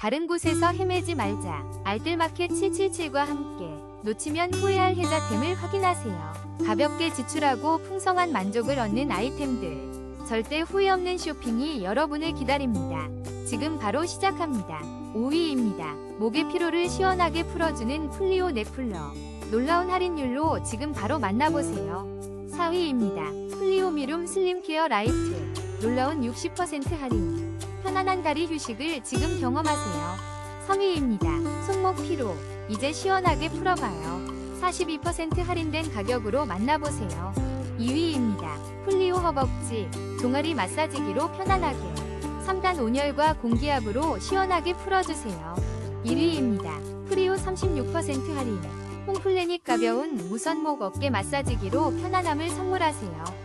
다른 곳에서 헤매지 말자. 알뜰마켓 777과 함께 놓치면 후회할 혜자템을 확인하세요. 가볍게 지출하고 풍성한 만족을 얻는 아이템들. 절대 후회 없는 쇼핑이 여러분을 기다립니다. 지금 바로 시작합니다. 5위입니다. 목의 피로를 시원하게 풀어주는 플리오 넥쿨러. 놀라운 할인율로 지금 바로 만나보세요. 4위입니다. 플리오 미룸 슬림케어 라이트. 놀라운 60% 할인. 편안한 다리 휴식을 지금 경험하세요. 3위입니다. 손목 피로. 이제 시원하게 풀어봐요. 42% 할인된 가격으로 만나보세요. 2위입니다. 플리오 허벅지 종아리 마사지기로 편안하게 3단 온열과 공기압으로 시원하게 풀어주세요. 1위입니다. 플리오 36% 할인 홈플래닛 가벼운 무선목 어깨 마사지기로 편안함을 선물하세요.